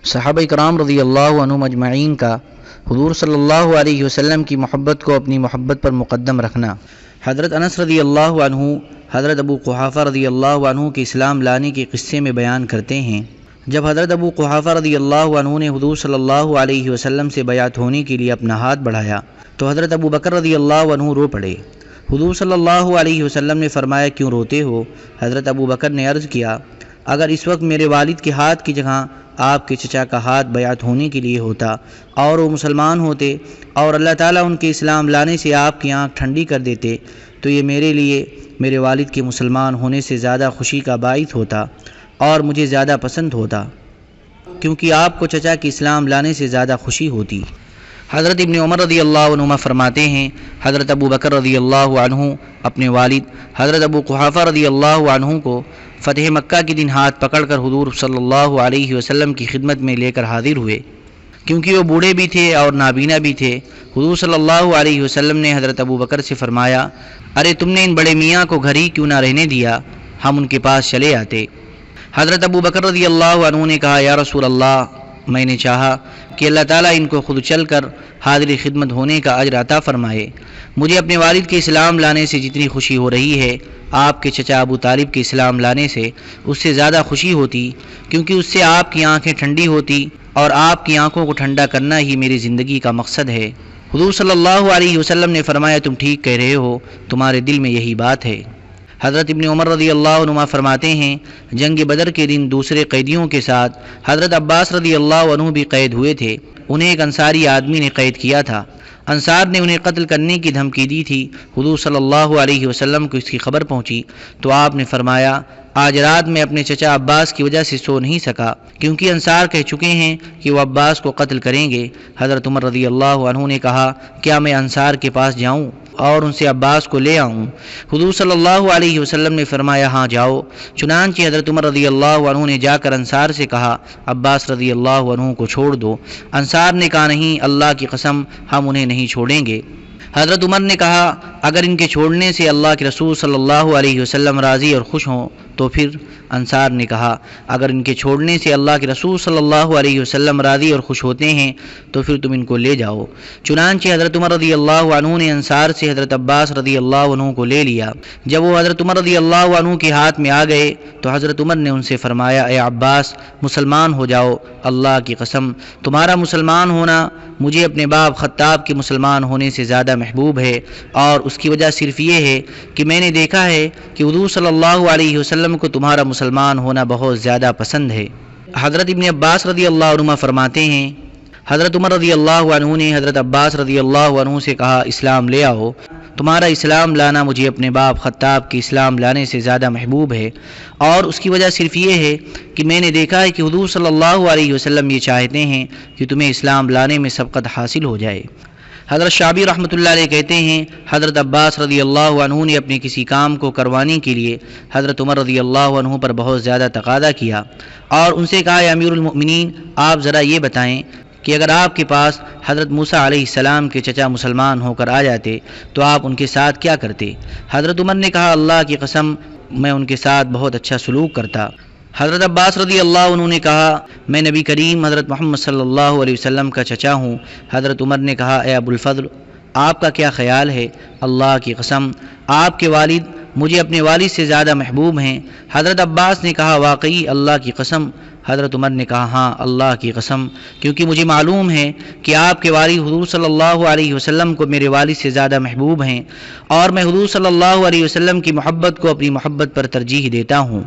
صحابہ کرام رضی اللہ عنہم اجمعین کا حضور صلی اللہ علیہ وسلم کی محبت کو اپنی محبت پر مقدم رکھنا۔ حضرت انس رضی اللہ عنہ حضرت ابو قحافہ رضی اللہ عنہ کے اسلام لانے کے قصے میں بیان کرتے ہیں، جب حضرت ابو قحافہ رضی اللہ عنہ نے حضور صلی اللہ علیہ وسلم سے بیعت ہونے کے لیے اپنا ہاتھ بڑھایا تو حضرت ابو بکر رضی اللہ عنہ رو پڑے۔ حضور صلی اللہ علیہ وسلم نے فرمایا، کیوں روتے ہو؟ حضرت ابو بکر نے عرض کیا، اگر اس وقت میرے والد کے ہاتھ کی جگہ آپ کے چچا کا ہاتھ بیعت ہونے کے لیے ہوتا اور وہ مسلمان ہوتے اور اللہ تعالیٰ ان کے اسلام لانے سے آپ کی آنکھ ٹھنڈی کر دیتے تو یہ میرے لیے میرے والد کے مسلمان ہونے سے زیادہ خوشی کا باعث ہوتا اور مجھے زیادہ پسند ہوتا، کیونکہ آپ کو چچا کے اسلام لانے سے زیادہ خوشی ہوتی۔ حضرت ابن عمر رضی اللہ عنہما فرماتے ہیں، حضرت ابو بکر رضی اللہ عنہ اپنے والد حضرت ابو قحافہ رضی اللہ عنہ کو فتح مکہ کے دن ہاتھ پکڑ کر حضور صلی اللہ علیہ وسلم کی خدمت میں لے کر حاضر ہوئے، کیونکہ وہ بوڑھے بھی تھے اور نابینا بھی تھے۔ حضور صلی اللہ علیہ وسلم نے حضرت ابو بکر سے فرمایا، ارے تم نے ان بڑے میاں کو گھر ہی کیوں نہ رہنے دیا، ہم ان کے پاس چلے آتے۔ حضرت ابو بکر رضی اللہ عنہ نے کہا، یا رسول اللہ، میں نے چاہا کہ اللہ تعالیٰ ان کو خود چل کر حاضر خدمت ہونے کا اجر عطا فرمائے۔ مجھے اپنے والد کے اسلام لانے سے جتنی خوشی ہو رہی ہے، آپ کے چچا ابو طالب کے اسلام لانے سے اس سے زیادہ خوشی ہوتی، کیونکہ اس سے آپ کی آنکھیں ٹھنڈی ہوتی اور آپ کی آنکھوں کو ٹھنڈا کرنا ہی میری زندگی کا مقصد ہے۔ حضور صلی اللہ علیہ وسلم نے فرمایا، تم ٹھیک کہہ رہے ہو، تمہارے دل میں یہی بات ہے۔ حضرت ابن عمر رضی اللہ عنہ فرماتے ہیں، جنگ بدر کے دن دوسرے قیدیوں کے ساتھ حضرت عباس رضی اللہ عنہ بھی قید ہوئے تھے۔ انہیں ایک انصاری آدمی نے قید کیا تھا۔ انصار نے انہیں قتل کرنے کی دھمکی دی تھی۔ حضور صلی اللہ علیہ وسلم کو اس کی خبر پہنچی تو آپ نے فرمایا، آج رات میں اپنے چچا عباس کی وجہ سے سو نہیں سکا، کیونکہ انصار کہہ چکے ہیں کہ وہ عباس کو قتل کریں گے۔ حضرت عمر رضی اللہ عنہ نے کہا، کیا میں انصار کے پاس جاؤں اور ان سے عباس کو لے آؤں؟ حضور صلی اللہ علیہ وسلم نے فرمایا، ہاں جاؤ۔ چنانچہ حضرت عمر رضی اللہ عنہ نے جا کر انصار سے کہا، عباس رضی اللہ عنہ کو چھوڑ دو۔ انصار نے کہا، نہیں، اللہ کی قسم ہم انہیں نہیں چھوڑیں گے۔ حضرت عمر نے کہا، اگر ان کے چھوڑنے سے اللہ کے رسول صلی اللہ علیہ وسلم راضی اور خوش ہوں تو پھر؟ انصار نے کہا، اگر ان کے چھوڑنے سے اللہ کے رسول صلی اللہ علیہ وسلم راضی اور خوش ہوتے ہیں تو پھر تم ان کو لے جاؤ۔ چنانچہ حضرت عمر رضی اللہ عنہ نے انصار سے حضرت عباس رضی اللہ عنہ کو لے لیا۔ جب وہ حضرت عمر رضی اللہ عنہ کے ہاتھ میں آ گئے تو حضرت عمر نے ان سے فرمایا، اے عباس، مسلمان ہو جاؤ، اللہ کی قسم تمہارا مسلمان ہونا مجھے اپنے باپ خطاب کے مسلمان ہونے سے زیادہ محبوب ہے، اور اس کی وجہ صرف یہ ہے کہ میں نے دیکھا ہے کہ حضور صلی اللہ علیہ وسلم کو تمہارا مسلمان ہونا بہت زیادہ پسند ہے۔ حضرت ابن عباس رضی اللہ عنہ فرماتے ہیں، حضرت عمر رضی اللہ عنہ نے حضرت عباس رضی اللہ عنہ سے کہا، اسلام لے آؤ، تمہارا اسلام لانا مجھے اپنے باپ خطاب کے اسلام لانے سے زیادہ محبوب ہے، اور اس کی وجہ صرف یہ ہے کہ میں نے دیکھا ہے کہ حضور صلی اللہ علیہ وسلم یہ چاہتے ہیں کہ تمہیں اسلام لانے میں سبقت حاصل ہو جائے۔ حضرت شعبی رحمۃ اللہ علیہ کہتے ہیں، حضرت عباس رضی اللہ عنہ نے اپنے کسی کام کو کروانے کے لیے حضرت عمر رضی اللہ عنہ پر بہت زیادہ تقاضا کیا اور ان سے کہا، امیر المؤمنین، آپ ذرا یہ بتائیں کہ اگر آپ کے پاس حضرت موسیٰ علیہ السلام کے چچا مسلمان ہو کر آ جاتے تو آپ ان کے ساتھ کیا کرتے؟ حضرت عمر نے کہا، اللہ کی قسم میں ان کے ساتھ بہت اچھا سلوک کرتا۔ حضرت عباس رضی اللہ عنہ نے کہا، میں نبی کریم حضرت محمد صلی اللہ علیہ وسلم کا چچا ہوں۔ حضرت عمر نے کہا، اے ابو الفضل، آپ کا کیا خیال ہے؟ اللہ کی قسم آپ کے والد مجھے اپنے والد سے زیادہ محبوب ہیں۔ حضرت عباس نے کہا، واقعی اللہ کی قسم؟ حضرت عمر نے کہا، ہاں، اللہ کی قسم، کیونکہ مجھے معلوم ہے کہ آپ کے والد حضور صلی اللہ علیہ وسلم کو میرے والد سے زیادہ محبوب ہیں، اور میں حضور صلی اللہ علیہ وسلم کی محبت کو اپنی محبت پر ترجیح دیتا ہوں۔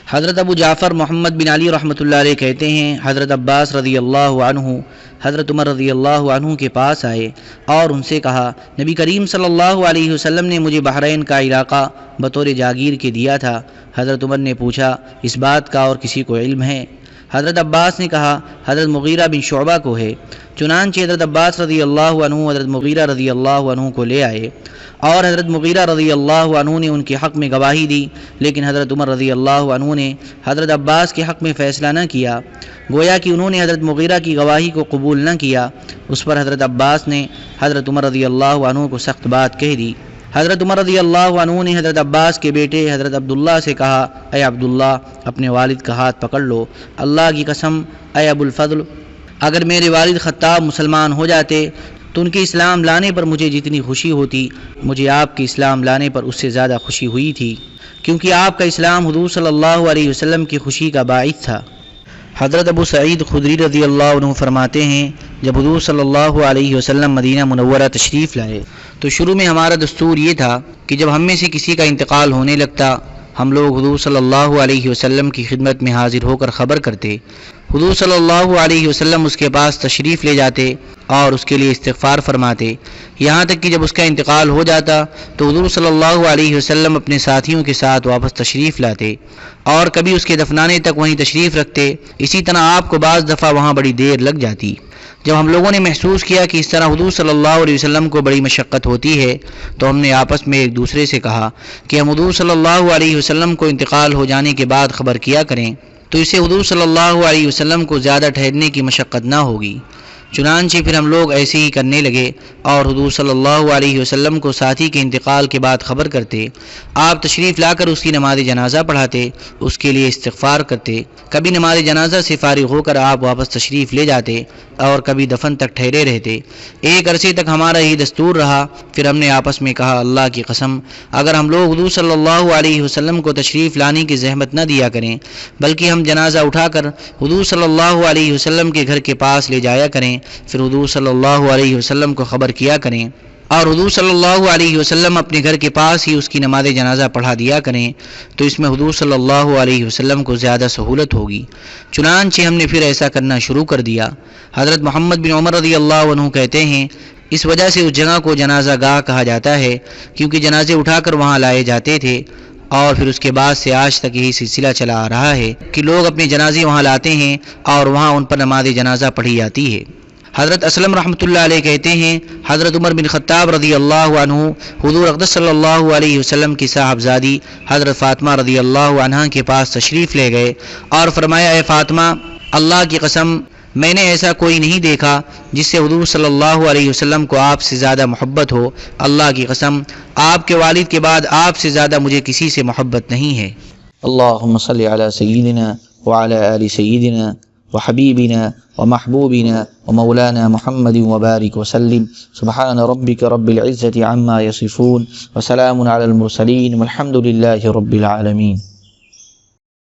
حضرت ابو جعفر محمد بن علی رحمۃ اللہ علیہ کہتے ہیں، حضرت عباس رضی اللہ عنہ حضرت عمر رضی اللہ عنہ کے پاس آئے اور ان سے کہا، نبی کریم صلی اللہ علیہ وسلم نے مجھے بحرین کا علاقہ بطور جاگیر کے دیا تھا۔ حضرت عمر نے پوچھا، اس بات کا اور کسی کو علم ہے؟ حضرت عباس نے کہا، حضرت مغیرہ بن شعبہ کو ہے۔ چنانچہ حضرت عباس رضی اللہ عنہ حضرت مغیرہ رضی اللہ عنہ کو لے آئے اور حضرت مغیرہ رضی اللہ عنہ نے ان کے حق میں گواہی دی، لیکن حضرت عمر رضی اللہ عنہ نے حضرت عباس کے حق میں فیصلہ نہ کیا، گویا کہ انہوں نے حضرت مغیرہ کی گواہی کو قبول نہ کیا۔ اس پر حضرت عباس نے حضرت عمر رضی اللہ عنہ کو سخت بات کہہ دی۔ حضرت عمر رضی اللہ عنہ نے حضرت عباس کے بیٹے حضرت عبداللہ سے کہا، اے عبداللہ اپنے والد کا ہاتھ پکڑ لو، اللہ کی قسم اے ابو الفضل، اگر میرے والد خطاب مسلمان ہو جاتے تو ان کے اسلام لانے پر مجھے جتنی خوشی ہوتی مجھے آپ کے اسلام لانے پر اس سے زیادہ خوشی ہوئی تھی، کیونکہ آپ کا اسلام حضور صلی اللہ علیہ وسلم کی خوشی کا باعث تھا۔ حضرت ابو سعید خدری رضی اللہ عنہ فرماتے ہیں، جب حضور صلی اللہ علیہ وسلم مدینہ منورہ تشریف لائے تو شروع میں ہمارا دستور یہ تھا کہ جب ہم میں سے کسی کا انتقال ہونے لگتا ہم لوگ حضور صلی اللہ علیہ وسلم کی خدمت میں حاضر ہو کر خبر کرتے، حضور صلی اللہ علیہ وسلم اس کے پاس تشریف لے جاتے اور اس کے لیے استغفار فرماتے، یہاں تک کہ جب اس کا انتقال ہو جاتا تو حضور صلی اللہ علیہ وسلم اپنے ساتھیوں کے ساتھ واپس تشریف لاتے اور کبھی اس کے دفنانے تک وہیں تشریف رکھتے۔ اسی طرح آپ کو بعض دفعہ وہاں بڑی دیر لگ جاتی۔ جب ہم لوگوں نے محسوس کیا کہ اس طرح حضور صلی اللہ علیہ وسلم کو بڑی مشقت ہوتی ہے تو ہم نے آپس میں ایک دوسرے سے کہا کہ ہم حضور صلی اللہ علیہ وسلم کو انتقال ہو جانے کے بعد خبر کیا کریں، تو اسے حضور صلی اللہ علیہ وسلم کو زیادہ ٹھہرنے کی مشقت نہ ہوگی۔ چنانچہ پھر ہم لوگ ایسے ہی کرنے لگے اور حضور صلی اللہ علیہ وسلم کو ساتھی کے انتقال کے بعد خبر کرتے، آپ تشریف لا کر اس کی نماز جنازہ پڑھاتے، اس کے لیے استغفار کرتے، کبھی نماز جنازہ سے فارغ ہو کر آپ واپس تشریف لے جاتے اور کبھی دفن تک ٹھہرے رہتے۔ ایک عرصے تک ہمارا یہ دستور رہا، پھر ہم نے آپس میں کہا، اللہ کی قسم اگر ہم لوگ حضور صلی اللہ علیہ وسلم کو تشریف لانے کی زحمت نہ دیا کریں بلکہ ہم جنازہ اٹھا کر حضور صلی اللہ علیہ وسلم کے گھر کے پاس لے جایا کریں، پھر حضور صلی اللہ علیہ وسلم کو خبر کیا کریں اور حضور صلی اللہ علیہ وسلم اپنے گھر کے پاس ہی اس کی نماز جنازہ پڑھا دیا کریں تو اس میں حضور صلی اللہ علیہ وسلم کو زیادہ سہولت ہوگی۔ چنانچہ ہم نے پھر ایسا کرنا شروع کر دیا۔ حضرت محمد بن عمر رضی اللہ عنہ کہتے ہیں، اس وجہ سے اس جگہ کو جنازہ گاہ کہا جاتا ہے کیونکہ جنازے اٹھا کر وہاں لائے جاتے تھے، اور پھر اس کے بعد سے آج تک یہی سلسلہ چلا آ رہا ہے کہ لوگ اپنے جنازے وہاں لاتے ہیں اور وہاں ان پر نماز جنازہ پڑھی جاتی ہے۔ حضرت اسلم رحمۃ اللہ علیہ کہتے ہیں، حضرت عمر بن خطاب رضی اللہ عنہ حضور اقدس صلی اللہ علیہ وسلم کی صاحبزادی حضرت فاطمہ رضی اللہ عنہا کے پاس تشریف لے گئے اور فرمایا، اے فاطمہ اللہ کی قسم میں نے ایسا کوئی نہیں دیکھا جس سے حضور صلی اللہ علیہ وسلم کو آپ سے زیادہ محبت ہو، اللہ کی قسم آپ کے والد کے بعد آپ سے زیادہ مجھے کسی سے محبت نہیں ہے۔ اللہم صلی علی سیدنا وعلی آل سیدنا وحبیبنا ومحبوبنا ومولانا محمد وبارک وسلم، سبحان ربک رب العزة عما یصفون وسلام علی المرسلین والحمد للہ رب العالمین۔